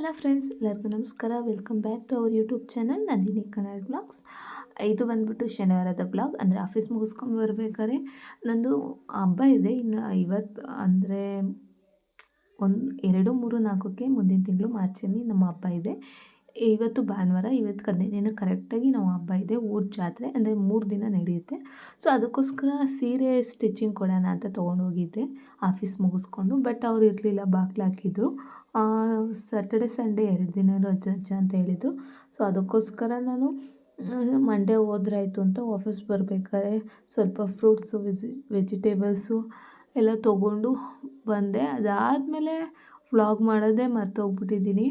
Hello friends, ಎಲ್ಲರಿಗೂ ನಮಸ್ಕಾರ. Welcome back to our YouTube channel Nandini Kannada vlogs. ಇದು ಬಂದ್ಬಿಟ್ಟು ಶನಿವಾರದ ವ್ಲಾಗ್. ಅಂದರೆ ಆಫೀಸ್ ಮುಗಿಸ್ಕೊಂಡು ಬರ್ಬೇಕಾದ್ರೆ ನಂದು ಹಬ್ಬ ಇದೆ. ಇನ್ನು ಇವತ್ತು ಅಂದರೆ 2, 3, 4ಕ್ಕೆ ಮುಂದಿನ ತಿಂಗಳು ಮಾರ್ಚಲ್ಲಿ ನಮ್ಮ ಹಬ್ಬ ಇದೆ. ಇವತ್ತು ಭಾನುವಾರ, ಇವತ್ತು 15 ಕರೆಕ್ಟಾಗಿ ನಾವು ಹಬ್ಬ ಇದೆ. ಊರ ಜಾತ್ರೆ ಅಂದರೆ 3 ದಿನ ನಡೆಯುತ್ತೆ. ಸೊ ಅದಕ್ಕೋಸ್ಕರ ಸೀರೆ ಸ್ಟಿಚಿಂಗ್ ಕೊಡೋಣ ಅಂತ ತೊಗೊಂಡೋಗಿದ್ದೆ ಆಫೀಸ್ ಮುಗಿಸ್ಕೊಂಡು. ಬಟ್ ಅವ್ರು ಇರಲಿಲ್ಲ, ಬಾಗಿಲು ಹಾಕಿದ್ರು. ಸ್ಯಾಟರ್ಡೆ ಸಂಡೇ 2 ದಿನ ರಜೆ ಅಂತ ಹೇಳಿದರು. ಸೊ ಅದಕ್ಕೋಸ್ಕರ ನಾನು ಮಂಡೇ ಹೋದ್ರಾಯ್ತು ಅಂತ ವಾಪಸ್ ಬರಬೇಕಾದ್ರೆ ಸ್ವಲ್ಪ ಫ್ರೂಟ್ಸು ವೆಜಿಟೇಬಲ್ಸು ಎಲ್ಲ ತೊಗೊಂಡು ಬಂದೆ. ಅದಾದಮೇಲೆ ವ್ಲಾಗ್ ಮಾಡೋದೇ ಮರ್ತೋಗ್ಬಿಟ್ಟಿದ್ದೀನಿ.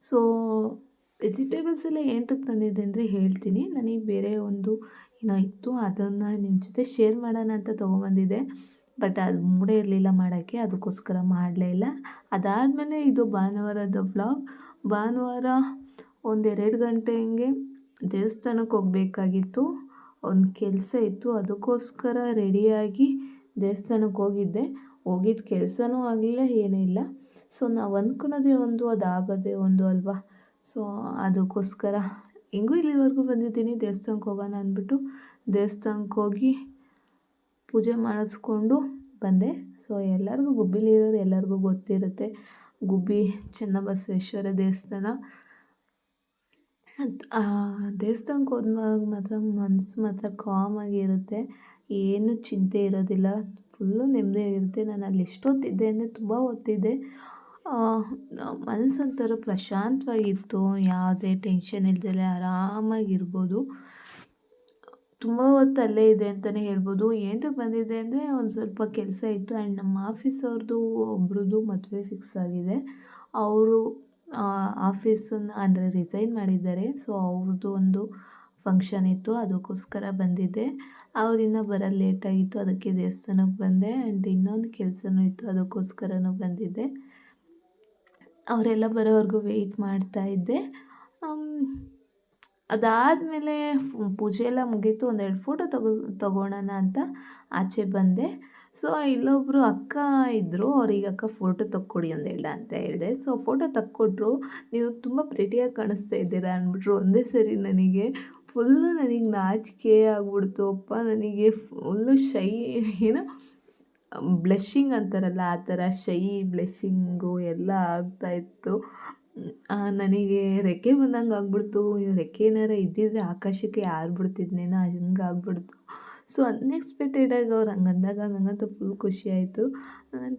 ಸೊ ವೆಜಿಟೇಬಲ್ಸ್ ಎಲ್ಲ ಏನಕ್ಕೆ ತಂದಿದ್ದೆ ಅಂದರೆ ಹೇಳ್ತೀನಿ. ನನಗೆ ಬೇರೆ ಒಂದು ಏನೋ ಇತ್ತು, ಅದನ್ನು ನಿಮ್ಮ ಜೊತೆ ಶೇರ್ ಮಾಡೋಣ ಅಂತ ತೊಗೊಂಬಂದಿದ್ದೆ. ಬಟ್ ಅದು ಮೂಡೇ ಇರಲಿಲ್ಲ ಮಾಡೋಕ್ಕೆ, ಅದಕ್ಕೋಸ್ಕರ ಮಾಡಲೇ ಇಲ್ಲ. ಅದಾದಮೇಲೆ ಇದು ಭಾನುವಾರದ ವ್ಲಾಗ್. ಭಾನುವಾರ 1-2 ಗಂಟೆ ಹಂಗೆ ದೇವಸ್ಥಾನಕ್ಕೆ ಹೋಗಬೇಕಾಗಿತ್ತು. ಒಂದು ಕೆಲಸ ಇತ್ತು, ಅದಕ್ಕೋಸ್ಕರ ರೆಡಿಯಾಗಿ ದೇವಸ್ಥಾನಕ್ಕೆ ಹೋಗಿದ್ದ ಕೆಲಸನೂ ಆಗಲಿಲ್ಲ, ಏನೂ ಇಲ್ಲ. ಸೊ ನಾವು ಅಂದ್ಕೊಳೋದೇ ಒಂದು, ಅದಾಗೋದೇ ಒಂದು ಅಲ್ವಾ. ಸೊ ಅದಕ್ಕೋಸ್ಕರ ಹೆಂಗೂ ಇಲ್ಲಿವರೆಗೂ ಬಂದಿದ್ದೀನಿ, ದೇವಸ್ಥಾನಕ್ಕೆ ಹೋಗೋಣ ಅಂದ್ಬಿಟ್ಟು ದೇವಸ್ಥಾನಕ್ಕೆ ಹೋಗಿ ಪೂಜೆ ಮಾಡಿಸ್ಕೊಂಡು ಬಂದೆ. ಸೊ ಎಲ್ಲರಿಗೂ, ಗುಬ್ಬಿಲಿರೋರು ಎಲ್ಲರಿಗೂ ಗೊತ್ತಿರುತ್ತೆ, ಗುಬ್ಬಿ ಚೆನ್ನಬಸವೇಶ್ವರ ದೇವಸ್ಥಾನ. ದೇವಸ್ಥಾನಕ್ಕೆ ಹೋದಾಗ ಮಾತ್ರ ಮನಸ್ಸು ಮಾತ್ರ ಕಾಮಾಗಿರುತ್ತೆ, ಏನು ಚಿಂತೆ ಇರೋದಿಲ್ಲ, ಫುಲ್ಲು ನೆಮ್ಮದಿಯಾಗಿರುತ್ತೆ. ನಾನು ಅಲ್ಲಿ ಎಷ್ಟೊತ್ತಿದ್ದೆ ಅಂದರೆ ತುಂಬ ಹೊತ್ತಿದ್ದೆ. ಮನಸ್ಸೊಂಥರ ಪ್ರಶಾಂತವಾಗಿತ್ತು, ಯಾವುದೇ ಟೆನ್ಷನ್ ಇಲ್ದಲೆ ಆರಾಮಾಗಿರ್ಬೋದು. ತುಂಬ ಹೊತ್ತು ಅಲ್ಲೇ ಇದೆ ಅಂತಲೇ ಹೇಳ್ಬೋದು. ಏನಕ್ಕೆ ಬಂದಿದ್ದೆ ಅಂದರೆ ಒಂದು ಸ್ವಲ್ಪ ಕೆಲಸ ಇತ್ತು. ಆ್ಯಂಡ್ ನಮ್ಮ ಆಫೀಸವ್ರದ್ದು ಒಬ್ರದ್ದು ಮದುವೆ ಫಿಕ್ಸ್ ಆಗಿದೆ. ಅವರು ಆಫೀಸನ್ನು ಅಂದರೆ ರಿಸೈನ್ ಮಾಡಿದ್ದಾರೆ. ಸೊ ಅವ್ರದ್ದು ಒಂದು ಫಂಕ್ಷನ್ ಇತ್ತು, ಅದಕ್ಕೋಸ್ಕರ ಬಂದಿದ್ದೆ. ಅವರಿನ್ನೂ ಬರೋದು ಲೇಟಾಗಿತ್ತು, ಅದಕ್ಕೆ ದೇವಸ್ಥಾನಕ್ಕೆ ಬಂದೆ. ಆ್ಯಂಡ್ ಇನ್ನೊಂದು ಕೆಲಸನೂ ಇತ್ತು, ಅದಕ್ಕೋಸ್ಕರನೂ ಬಂದಿದ್ದೆ. ಅವರೆಲ್ಲ ಬರೋವರೆಗೂ ವೆಯ್ಟ್ ಮಾಡ್ತಾಯಿದ್ದೆ. ಅದಾದಮೇಲೆ ಪೂಜೆ ಎಲ್ಲ ಮುಗೀತು. 1-2 ಫೋಟೋ ತಗೊಳ್ಳೋಣ ಅಂತ ಆಚೆ ಬಂದೆ. ಸೊ ಇಲ್ಲೊಬ್ಬರು ಅಕ್ಕ ಇದ್ದರು, ಅವ್ರಿಗೆ ಅಕ್ಕ ಫೋಟೋ ತಕ್ಕೊಡಿ ಅಂದೇಳ ಅಂತ ಹೇಳಿದೆ. ಸೊ ಫೋಟೋ ತಕ್ಕೊಟ್ರು. ನೀವು ತುಂಬ ಪ್ರಿಟಿಯಾಗಿ ಕಾಣಿಸ್ತಾ ಇದ್ದೀರಾ ಅಂದ್ಬಿಟ್ರು. ಒಂದೇ ಸರಿ ಫುಲ್ಲು ನನಗೆ ನಾಚಿಕೆ ಆಗ್ಬಿಡ್ತು ಅಪ್ಪ. ನನಗೆ ಫುಲ್ಲು ಶೈ, ಏನು ಬ್ಲಷಿಂಗ್ ಅಂತಾರಲ್ಲ ಆ ಥರ ಬ್ಲಷಿಂಗು ಎಲ್ಲ ಆಗ್ತಾಯಿತ್ತು. ನನಗೆ ರೆಕ್ಕೆ ಬಂದಂಗೆ ಆಗ್ಬಿಡ್ತು. ರೆಕ್ಕೆ ಏನಾರ ಇದ್ದಿದ್ದರೆ ಆಕಾಶಕ್ಕೆ ಹಾರ್ಬಿಡ್ತಿದ್ನೇನೋ, ಹಂಗೆ ಆಗ್ಬಿಡ್ತು. ಸೊ ಅನ್ಎಕ್ಸ್ಪೆಕ್ಟೆಡಾಗಿ ಅವ್ರು ಹಂಗೆ ಅಂದಾಗ ನನಗಂತೂ ಫುಲ್ ಖುಷಿ ಆಯಿತು.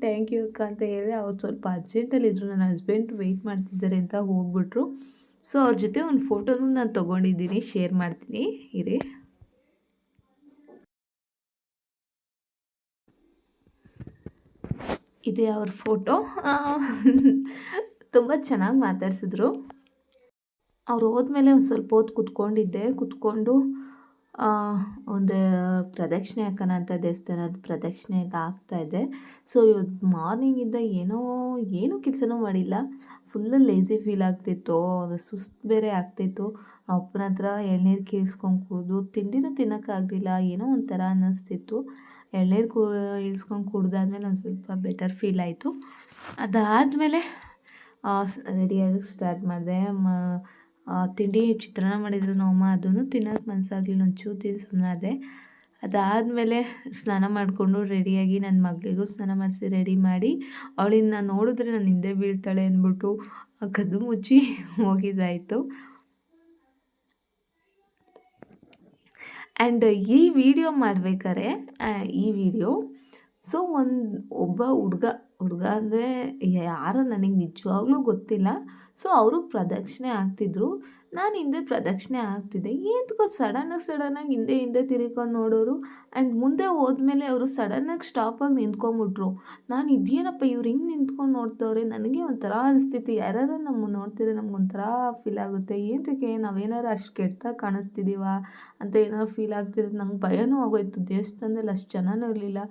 ಥ್ಯಾಂಕ್ ಯು ಅಕ್ಕ ಅಂತ ಹೇಳಿದೆ. ಅವ್ರು ಸ್ವಲ್ಪ ಅರ್ಜೆಂಟಲ್ಲಿದ್ದರು, ನನ್ನ ಹಸ್ಬೆಂಡ್ ವೆಯ್ಟ್ ಮಾಡ್ತಿದ್ದಾರೆ ಅಂತ ಹೋಗ್ಬಿಟ್ರು. ಸೊ ಅವ್ರ ಜೊತೆ ಒಂದು ಫೋಟೋನೂ ನಾನು ತೊಗೊಂಡಿದ್ದೀನಿ, ಶೇರ್ ಮಾಡ್ತೀನಿ ಇರಿ. ಇದೇ ಅವ್ರ ಫೋಟೋ. ತುಂಬ ಚೆನ್ನಾಗಿ ಮಾತಾಡ್ಸಿದ್ರು. ಅವ್ರು ಹೋದ್ಮೇಲೆ ಒಂದು ಸ್ವಲ್ಪ ಹೊತ್ತು ಕುತ್ಕೊಂಡು ಒಂದು ಪ್ರದಕ್ಷಿಣೆ ಹಾಕೋಣ ಅಂತ ದೇವಸ್ಥಾನದ ಪ್ರದಕ್ಷಿಣೆ ಎಲ್ಲ ಆಗ್ತಾಯಿದ್ದೆ. ಸೊ ಇವತ್ತು ಮಾರ್ನಿಂಗಿಂದ ಏನೂ ಕೆಲಸನೂ ಮಾಡಿಲ್ಲ. ಫುಲ್ಲು ಲೇಝಿ ಫೀಲ್ ಆಗ್ತಿತ್ತು, ಸುಸ್ತು ಬೇರೆ ಆಗ್ತಿತ್ತು. ಅಪ್ಪನ ಹತ್ರ ಎಳ್ನೀರು ಕೀಳ್ಸ್ಕೊಂಡು ಕುಡಿದು, ತಿಂಡಿನೂ ತಿನ್ನೋಕ್ಕಾಗಲಿಲ್ಲ, ಏನೋ ಒಂಥರ ಅನ್ನಿಸ್ತಿತ್ತು. ಎಳ್ನೀರು ಇಳಿಸ್ಕೊಂಡು ಕುಡ್ದಾದ್ಮೇಲೆ ಒಂದು ಸ್ವಲ್ಪ ಬೆಟರ್ ಫೀಲ್ ಆಯಿತು. ಅದಾದಮೇಲೆ ರೆಡಿಯಾಗೋಕ್ಕೆ ಸ್ಟಾರ್ಟ್ ಮಾಡಿದೆ. ತಿಂಡಿ ಚಿತ್ರಾನ್ನ ಮಾಡಿದ್ರು ನಮ್ಮಮ್ಮ, ಅದನ್ನು ತಿನ್ನೋಕ್ಕೆ ಮನಸ್ಸಾಗಲಿಲ್ಲ, ಒಂಚೂರು ತಿಂದು ಸುಮ್ಮನಾದೆ. ಅದಾದಮೇಲೆ ಸ್ನಾನ ಮಾಡಿಕೊಂಡು ರೆಡಿಯಾಗಿ ನನ್ನ ಮಗಳಿಗೂ ಸ್ನಾನ ಮಾಡಿಸಿ ರೆಡಿ ಮಾಡಿ, ಅವಳಿನ್ನ ನೋಡಿದ್ರೆ ನಾನು ಹಿಂದೆ ಬೀಳ್ತಾಳೆ ಅಂದ್ಬಿಟ್ಟು ಕದ್ದು ಮುಚ್ಚಿ ಹೋಗಿದ್ದಾಯಿತು. ಆ್ಯಂಡ್ ಈ ವಿಡಿಯೋ ಮಾಡಬೇಕಾದ್ರೆ ಸೊ ಒಬ್ಬ ಹುಡುಗ ಅಂದರೆ ಯಾರೋ ನನಗೆ ನಿಜವಾಗ್ಲೂ ಗೊತ್ತಿಲ್ಲ. ಸೊ ಅವರು ಪ್ರದಕ್ಷಿಣೆ ಆಗ್ತಿದ್ರು, ನಾನು ಹಿಂದೆ ಪ್ರದಕ್ಷಿಣೆ ಆಗ್ತಿದ್ದೆ. ಏನಕ್ಕೋ ಸಡನ್ನಾಗಿ ಹಿಂದೆ ತಿರ್ಕೊಂಡು ನೋಡೋರು. ಆ್ಯಂಡ್ ಮುಂದೆ ಹೋದ್ಮೇಲೆ ಅವರು ಸಡನ್ನಾಗಿ ಸ್ಟಾಪಾಗಿ ನಿಂತ್ಕೊಂಡ್ಬಿಟ್ರು. ನಾನು ಇದೇನಪ್ಪ ಇವ್ರು ಹಿಂಗೆ ನಿಂತ್ಕೊಂಡು ನೋಡ್ತವ್ರೆ, ನನಗೆ ಒಂಥರ ಅನಿಸ್ತಿತ್ತು. ಯಾರಾದ್ರೂ ನಮ್ಮನ್ನು ನೋಡ್ತಿದ್ರೆ ನಮ್ಗೊಂಥರ ಫೀಲ್ ಆಗುತ್ತೆ. ಏನಕ್ಕೆ ನಾವೇನಾರು ಅಷ್ಟು ಕೆಟ್ಟದಾಗಿ ಕಾಣಿಸ್ತಿದ್ದೀವ ಅಂತ ಏನಾದ್ರು ಫೀಲ್ ಆಗ್ತಿರೋದು. ನಂಗೆ ಭಯನೂ ಆಗೋಯ್ತು. ದೇವಸ್ಥಾನದಲ್ಲಿ ಅಷ್ಟು ಜನನೂ ಇರಲಿಲ್ಲ.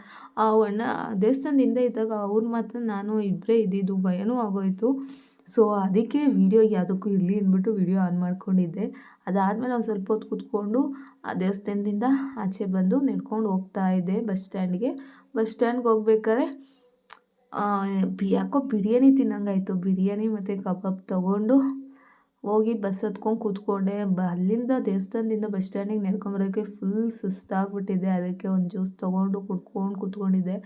ಆ ಅಣ್ಣ ದೇವಸ್ಥಾನದ ಹಿಂದೆ ಇದ್ದಾಗ ಅವ್ರು ಮಾತ್ರ ನಾನು ಇಬ್ಬರೇ ಇದ್ದಿದ್ದು, ಭಯನೂ ಆಗೋಯಿತು. ಸೊ ಅದಕ್ಕೆ ವೀಡಿಯೋ ಯಾವುದಕ್ಕೂ ಇರಲಿ ಅಂದ್ಬಿಟ್ಟು ವೀಡಿಯೋ ಆನ್ ಮಾಡ್ಕೊಂಡಿದ್ದೆ. ಅದಾದಮೇಲೆ ಒಂದು ಸ್ವಲ್ಪ ಹೊತ್ತು ಕೂತ್ಕೊಂಡು ಆ ದೇವಸ್ಥಾನದಿಂದ ಆಚೆ ಬಂದು ನಡ್ಕೊಂಡು ಹೋಗ್ತಾಯಿದ್ದೆ ಬಸ್ ಸ್ಟ್ಯಾಂಡ್ಗೆ ಹೋಗ್ಬೇಕಾದ್ರೆ ಯಾಕೋ ಬಿರಿಯಾನಿ ತಿನ್ನಂಗಾಯಿತು. ಬಿರಿಯಾನಿ ಮತ್ತು ಕಬಾಬ್ ತೊಗೊಂಡು ಹೋಗಿ ಬಸ್ ಹತ್ಕೊಂಡು ಕೂತ್ಕೊಂಡೆ. ಅಲ್ಲಿಂದ ದೇವಸ್ಥಾನದಿಂದ ಬಸ್ ಸ್ಟ್ಯಾಂಡಿಗೆ ನಡ್ಕೊಂಬರೋಕ್ಕೆ ಫುಲ್ ಸುಸ್ತಾಗ್ಬಿಟ್ಟಿದೆ. ಅದಕ್ಕೆ ಒಂದು ಜ್ಯೂಸ್ ತೊಗೊಂಡು ಕುಡ್ಕೊಂಡು ಕೂತ್ಕೊಂಡಿದ್ದೆ.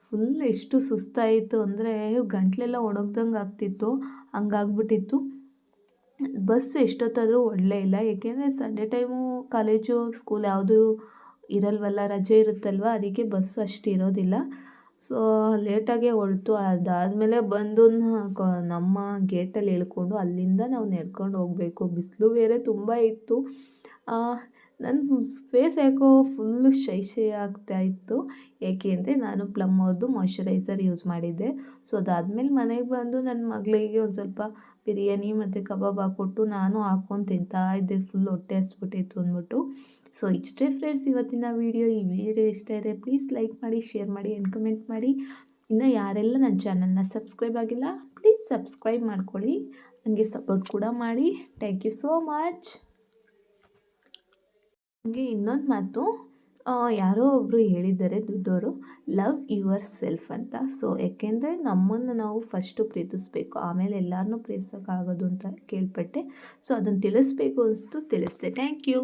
ಫುಲ್ ಎಷ್ಟು ಸುಸ್ತಾಯಿತು ಅಂದರೆ ಗಂಟಲೆಲ್ಲ ಒಣಗ್ದಂಗೆ ಆಗ್ತಿತ್ತು, ಹಂಗಾಗ್ಬಿಟ್ಟಿತ್ತು. ಬಸ್ ಎಷ್ಟೊತ್ತಾದರೂ ಓಡಲೇ ಇಲ್ಲ. ಏಕೆಂದರೆ ಸಂಡೇ ಟೈಮು ಕಾಲೇಜು ಸ್ಕೂಲ್ ಯಾವುದೂ ಇರಲ್ವಲ್ಲ, ರಜೆ ಇರುತ್ತಲ್ವ, ಅದಕ್ಕೆ ಬಸ್ಸು ಅಷ್ಟು ಇರೋದಿಲ್ಲ. ಸೊ ಲೇಟಾಗೇ ಹೊರಟು. ಅದಾದಮೇಲೆ ಬಂದು ನಮ್ಮ ಗೇಟಲ್ಲಿ ಇಳ್ಕೊಂಡು ಅಲ್ಲಿಂದ ನಾವು ನಡ್ಕೊಂಡು ಹೋಗಬೇಕು. ಬಿಸಿಲು ಬೇರೆ ತುಂಬ ಇತ್ತು. ನನ್ನ ಫೇಸ್ ಯಾಕೋ ಫುಲ್ಲು ಶೈ ಆಗ್ತಾಯಿತ್ತು. ಏಕೆ ಅಂದರೆ ನಾನು ಪ್ಲಮ್ ಅವ್ರದ್ದು ಮಾಯ್ಶ್ಚರೈಸರ್ ಯೂಸ್ ಮಾಡಿದ್ದೆ. ಸೊ ಅದಾದಮೇಲೆ ಮನೆಗೆ ಬಂದು ನನ್ನ ಮಗಳಿಗೆ ಒಂದು ಸ್ವಲ್ಪ ಬಿರಿಯಾನಿ ಮತ್ತು ಕಬಾಬ್ ಹಾಕ್ಕೊಟ್ಟು ನಾನು ಹಾಕ್ಕೊಂಡು ತಿಂತಾ ಇದ್ದೆ. ಫುಲ್ ಹೊಟ್ಟೆ ಹಸ್ಬಿಟ್ಟಿತ್ತು ಅಂದ್ಬಿಟ್ಟು. ಸೊ ಇಷ್ಟೇ ಫ್ರೆಂಡ್ಸ್ ಇವತ್ತಿನ ವೀಡಿಯೋ. ಈ ವಿಡಿಯೋ ಇಷ್ಟ ಇದ್ದರೆ ಪ್ಲೀಸ್ ಲೈಕ್ ಮಾಡಿ, ಶೇರ್ ಮಾಡಿ ಆ್ಯಂಡ್ ಕಮೆಂಟ್ ಮಾಡಿ. ಇನ್ನು ಯಾರೆಲ್ಲ ನನ್ನ ಚಾನಲ್ನ ಸಬ್ಸ್ಕ್ರೈಬ್ ಆಗಿಲ್ಲ ಪ್ಲೀಸ್ ಸಬ್ಸ್ಕ್ರೈಬ್ ಮಾಡ್ಕೊಳ್ಳಿ. ನನಗೆ ಸಪೋರ್ಟ್ ಕೂಡ ಮಾಡಿ. Thank you so much. ಹಾಗೆ ಇನ್ನೊಂದು ಮಾತು, ಯಾರೋ ಒಬ್ಬರು ಹೇಳಿದ್ದಾರೆ ದೊಡ್ಡವರು, ಲವ್ ಯುವರ್ ಸೆಲ್ಫ್ ಅಂತ. ಸೊ ಯಾಕೆಂದರೆ ನಮ್ಮನ್ನು ನಾವು ಫಸ್ಟು ಪ್ರೀತಿಸ್ಬೇಕು, ಆಮೇಲೆ ಎಲ್ಲರನ್ನೂ ಪ್ರೀತಿಸೋಕ್ಕಾಗೋದು ಅಂತ ಕೇಳ್ಪಟ್ಟೆ. ಸೊ ಅದನ್ನು ತಿಳಿಸ್ಬೇಕು ಅನಿಸ್ತು, ತಿಳಿಸ್ದೆ. Thank you.